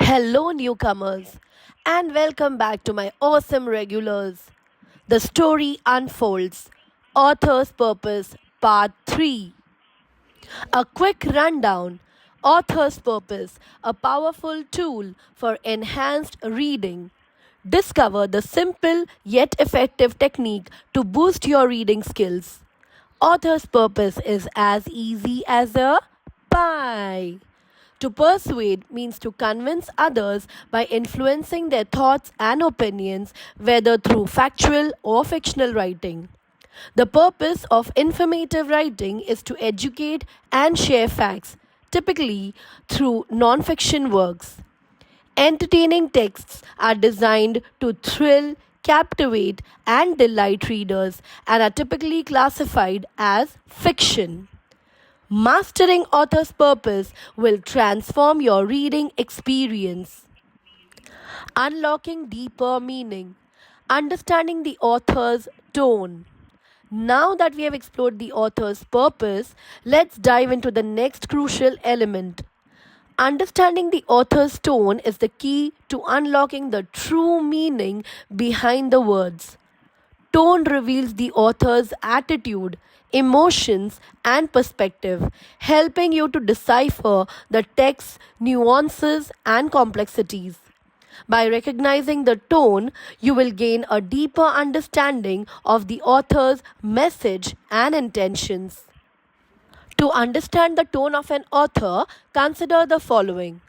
Hello, newcomers, and welcome back to my awesome regulars. The story unfolds. Author's Purpose, Part 3. A quick rundown. Author's Purpose, a powerful tool for enhanced reading. Discover the simple yet effective technique to boost your reading skills. Author's Purpose is as easy as a pie. To persuade means to convince others by influencing their thoughts and opinions, whether through factual or fictional writing. The purpose of informative writing is to educate and share facts, typically through non-fiction works. Entertaining texts are designed to thrill, captivate, and delight readers and are typically classified as fiction. Mastering author's purpose will transform your reading experience. Unlocking deeper meaning. Understanding the author's tone. Now that we have explored the author's purpose, let's dive into the next crucial element. Understanding the author's tone is the key to unlocking the true meaning behind the words. Tone reveals the author's attitude, emotions, and perspective, helping you to decipher the text's nuances and complexities. By recognizing the tone, you will gain a deeper understanding of the author's message and intentions. To understand the tone of an author, consider the following: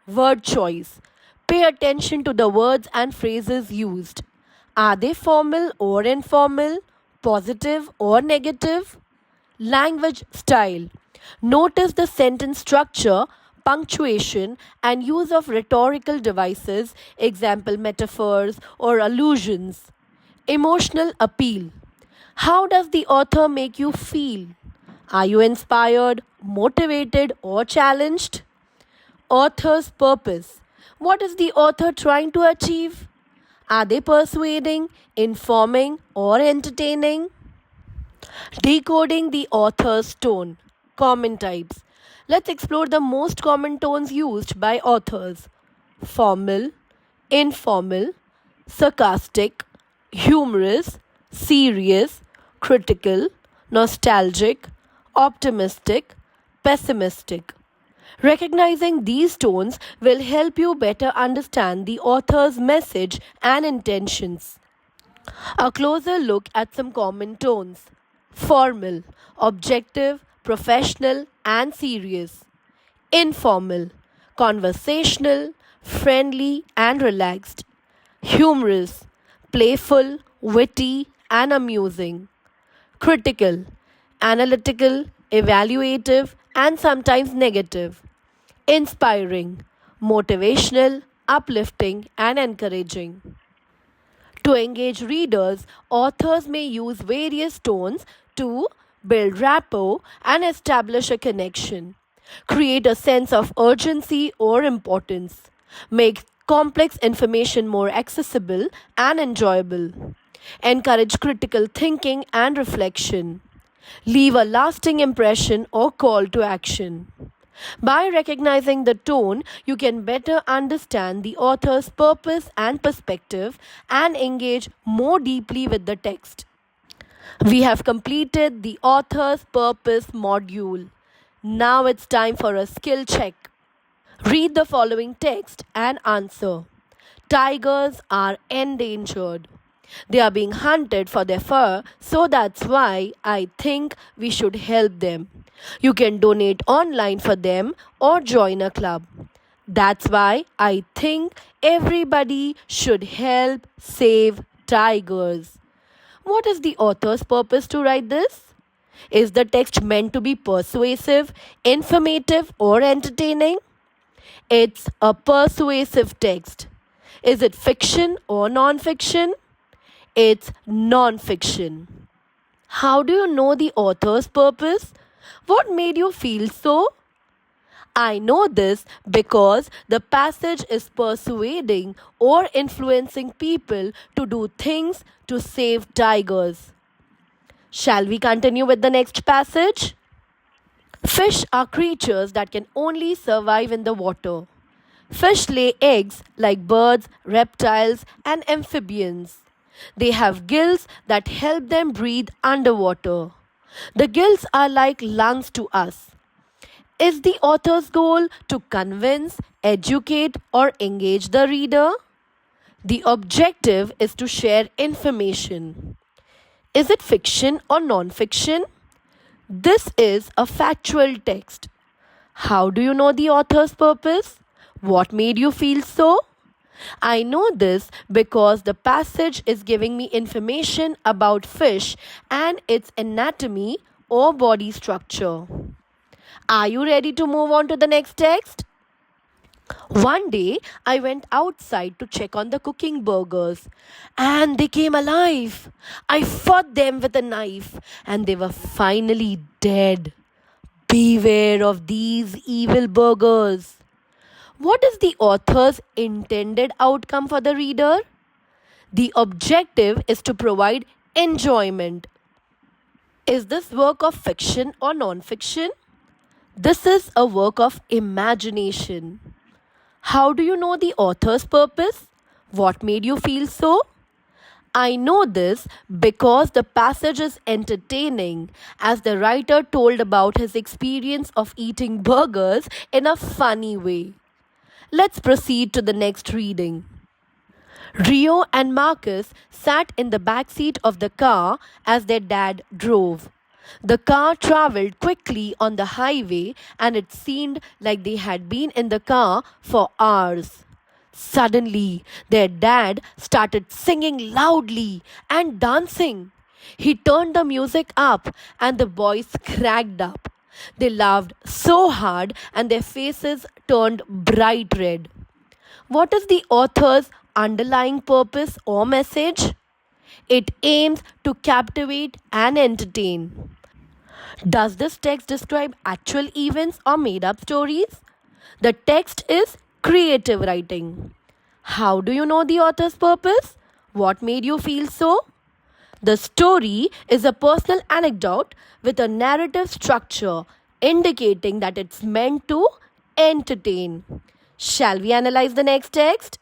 word choice. Pay attention to the words and phrases used. Are they formal or informal? Positive or negative? Language style. Notice the sentence structure, punctuation, and use of rhetorical devices, example metaphors or allusions. Emotional appeal. How does the author make you feel? Are you inspired, motivated, or challenged? Author's purpose. What is the author trying to achieve? Are they persuading, informing, or entertaining? Decoding the author's tone. Common types. Let's explore the most common tones used by authors: formal, informal, sarcastic, humorous, serious, critical, nostalgic, optimistic, pessimistic. Recognizing these tones will help you better understand the author's message and intentions. A closer look at some common tones: formal, objective, professional, and serious; informal, conversational, friendly, and relaxed; humorous, playful, witty, and amusing; critical, analytical, evaluative, and sometimes negative; inspiring, motivational, uplifting, and encouraging. To engage readers, authors may use various tones to build rapport and establish a connection, create a sense of urgency or importance, make complex information more accessible and enjoyable, encourage critical thinking and reflection, leave a lasting impression or call to action. By recognizing the tone, you can better understand the author's purpose and perspective and engage more deeply with the text. We have completed the author's purpose module. Now it's time for a skill check. Read the following text and answer. Tigers are endangered. They are being hunted for their fur, so that's why I think we should help them. You can donate online for them or join a club. That's why I think everybody should help save tigers. What is the author's purpose to write this? Is the text meant to be persuasive, informative, or entertaining? It's a persuasive text. Is it fiction or non-fiction? It's non-fiction. How do you know the author's purpose? What made you feel so? I know this because the passage is persuading or influencing people to do things to save tigers. Shall we continue with the next passage? Fish are creatures that can only survive in the water. Fish lay eggs like birds, reptiles, and amphibians. They have gills that help them breathe underwater. The gills are like lungs to us. Is the author's goal to convince, educate, or engage the reader? The objective is to share information. Is it fiction or non fiction? This is a factual text. How do you know the author's purpose? What made you feel so? I know this because the passage is giving me information about fish and its anatomy or body structure. Are you ready to move on to the next text? One day, I went outside to check on the cooking burgers and they came alive. I fought them with a knife and they were finally dead. Beware of these evil burgers. What is the author's intended outcome for the reader? The objective is to provide enjoyment. Is this work of fiction or non fiction? This is a work of imagination. How do you know the author's purpose? What made you feel so? I know this because the passage is entertaining, as the writer told about his experience of eating burgers in a funny way. Let's proceed to the next reading. Rio and Marcus sat in the back seat of the car as their dad drove. The car traveled quickly on the highway and it seemed like they had been in the car for hours. Suddenly, their dad started singing loudly and dancing. He turned the music up and the boys cracked up. They laughed so hard and their faces turned bright red. What is the author's underlying purpose or message? It aims to captivate and entertain. Does this text describe actual events or made up stories? The text is creative writing. How do you know the author's purpose? What made you feel so? The story is a personal anecdote with a narrative structure indicating that it's meant to entertain. Shall we analyze the next text?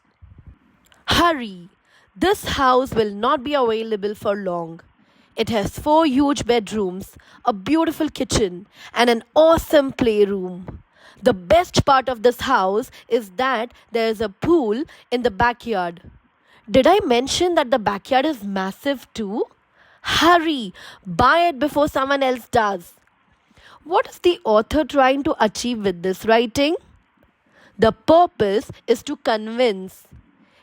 Hurry! This house will not be available for long. It has 4 huge bedrooms, a beautiful kitchen, and an awesome playroom. The best part of this house is that there is a pool in the backyard. Did I mention that the backyard is massive too? Hurry! Buy it before someone else does. What is the author trying to achieve with this writing? The purpose is to convince.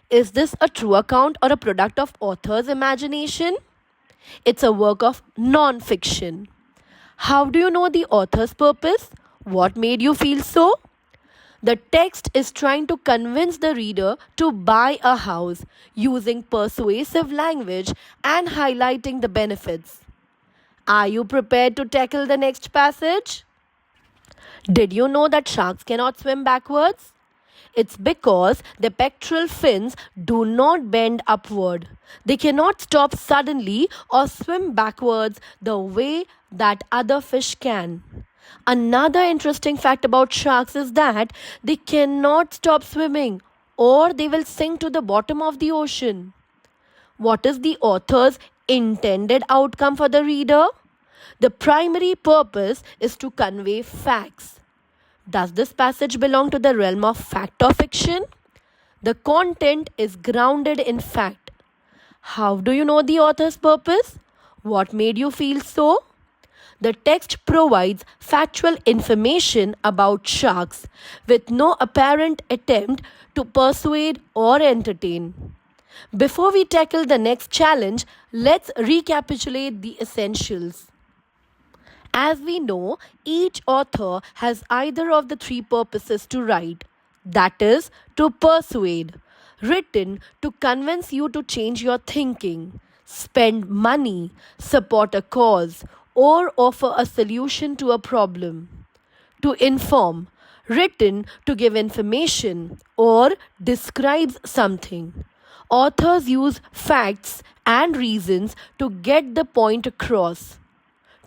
Is this a true account or a product of author's imagination? It's a work of non-fiction. How do you know the author's purpose? What made you feel so? The text is trying to convince the reader to buy a house using persuasive language and highlighting the benefits. Are you prepared to tackle the next passage? Did you know that sharks cannot swim backwards? It's because their pectoral fins do not bend upward. They cannot stop suddenly or swim backwards the way that other fish can. Another interesting fact about sharks is that they cannot stop swimming or they will sink to the bottom of the ocean. What is the author's intended outcome for the reader? The primary purpose is to convey facts. Does this passage belong to the realm of fact or fiction? The content is grounded in fact. How do you know the author's purpose? What made you feel so? The text provides factual information about sharks with no apparent attempt to persuade or entertain. Before we tackle the next challenge, let's recapitulate the essentials. As we know, each author has either of the 3 purposes to write, that is, to persuade, written to convince you to change your thinking, spend money, support a cause, or offer a solution to a problem, to inform, written to give information or describes something. Authors use facts and reasons to get the point across.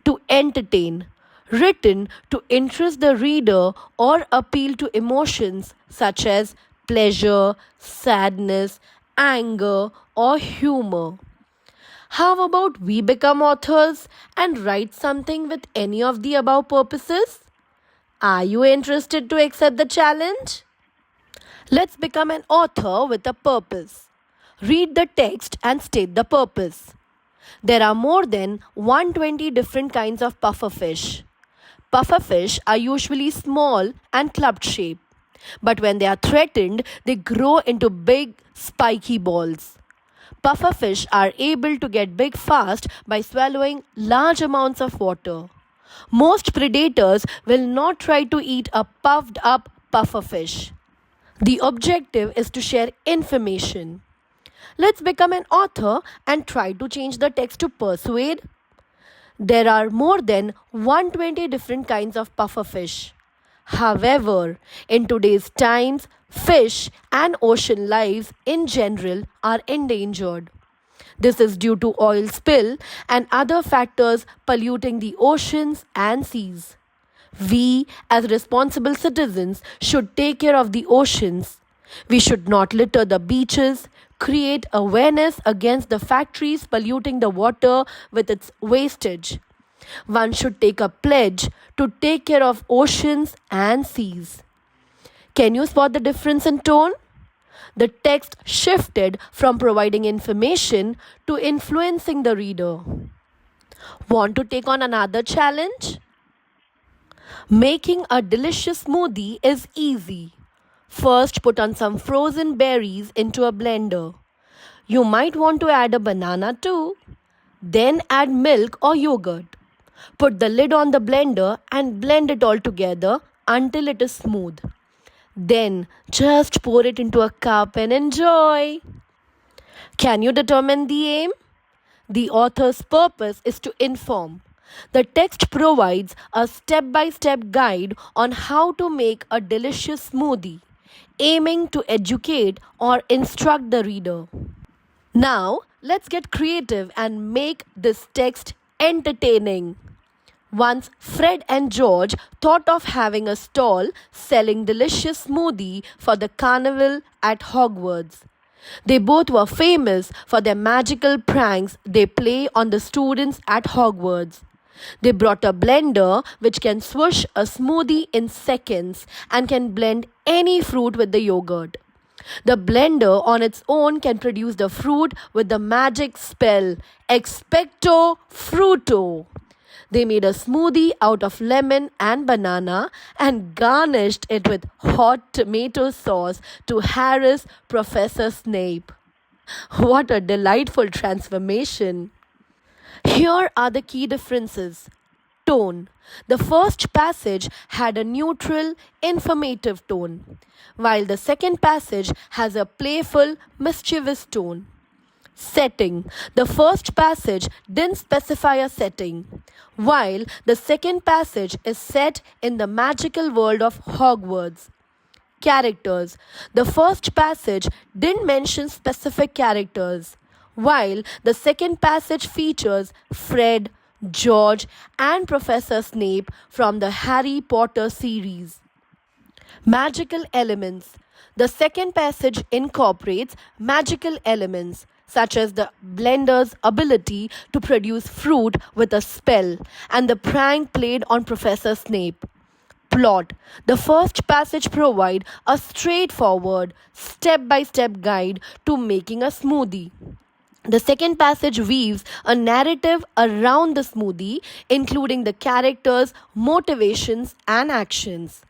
To entertain, written to interest the reader or appeal to emotions such as pleasure, sadness, anger, or humor. How about we become authors and write something with any of the above purposes? Are you interested to accept the challenge? Let's become an author with a purpose. Read the text and state the purpose. There are more than 120 different kinds of pufferfish. Pufferfish are usually small and club shaped, but when they are threatened, they grow into big, spiky balls. Pufferfish are able to get big fast by swallowing large amounts of water. Most predators will not try to eat a puffed up pufferfish. The objective is to share information. Let's become an author and try to change the text to persuade. There are more than 120 different kinds of pufferfish. However, in today's times, fish and ocean lives in general are endangered. This is due to oil spill and other factors polluting the oceans and seas. We, as responsible citizens, should take care of the oceans. We should not litter the beaches, create awareness against the factories polluting the water with its wastage. One should take a pledge to take care of oceans and seas. Can you spot the difference in tone? The text shifted from providing information to influencing the reader. Want to take on another challenge? Making a delicious smoothie is easy. First, put on some frozen berries into a blender. You might want to add a banana too. Then add milk or yogurt. Put the lid on the blender and blend it all together until it is smooth. Then just pour it into a cup and enjoy. Can you determine the aim? The author's purpose is to inform. The text provides a step-by-step guide on how to make a delicious smoothie, aiming to educate or instruct the reader. Now, let's get creative and make this text entertaining. Once Fred and George thought of having a stall selling delicious smoothie for the carnival at Hogwarts. They both were famous for their magical pranks they play on the students at Hogwarts. They brought a blender which can swoosh a smoothie in seconds and can blend any fruit with the yogurt. The blender on its own can produce the fruit with the magic spell Expecto Fruto. They made a smoothie out of lemon and banana and garnished it with hot tomato sauce to harass Professor Snape. What a delightful transformation! Here are the key differences. Tone. The first passage had a neutral, informative tone, while the second passage has a playful, mischievous tone. Setting. The first passage didn't specify a setting, while the second passage is set in the magical world of Hogwarts. Characters. The first passage didn't mention specific characters, while the second passage features Fred, George, and Professor Snape from the Harry Potter series. Magical elements. The second passage incorporates magical elements such as the blender's ability to produce fruit with a spell and the prank played on Professor Snape. Plot. The first passage provides a straightforward, step-by-step guide to making a smoothie. The second passage weaves a narrative around the smoothie, including the characters, motivations, and actions.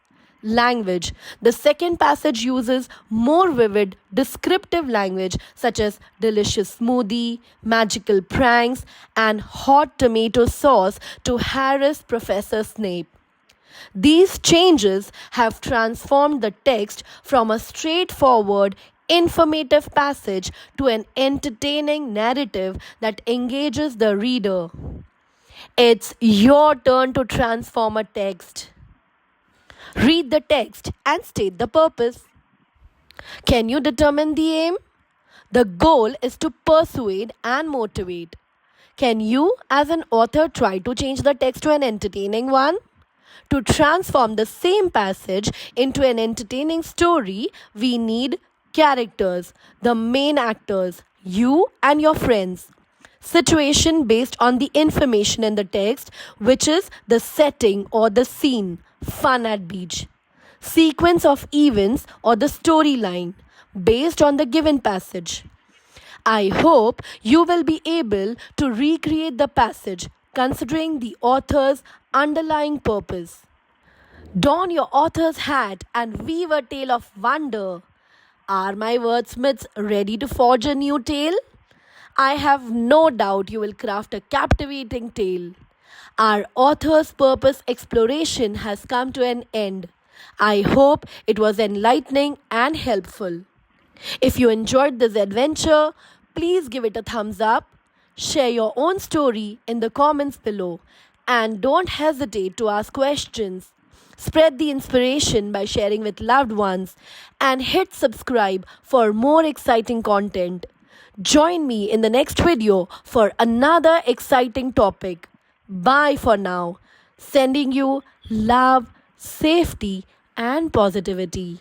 Language. The second passage uses more vivid, descriptive language such as delicious smoothie, magical pranks, and hot tomato sauce to harass Professor Snape. These changes have transformed the text from a straightforward, informative passage to an entertaining narrative that engages the reader. It's your turn to transform a text. Read the text and state the purpose. Can you determine the aim? The goal is to persuade and motivate. Can you, as an author, try to change the text to an entertaining one? To transform the same passage into an entertaining story, we need characters, the main actors, you and your friends. Situation based on the information in the text, which is the setting or the scene, fun at beach. Sequence of events or the storyline based on the given passage. I hope you will be able to recreate the passage considering the author's underlying purpose. Don your author's hat and weave a tale of wonder. Are my wordsmiths ready to forge a new tale? I have no doubt you will craft a captivating tale. Our author's purpose exploration has come to an end. I hope it was enlightening and helpful. If you enjoyed this adventure, please give it a thumbs up, share your own story in the comments below, and don't hesitate to ask questions. Spread the inspiration by sharing with loved ones and hit subscribe for more exciting content. Join me in the next video for another exciting topic. Bye for now. Sending you love, safety, and positivity.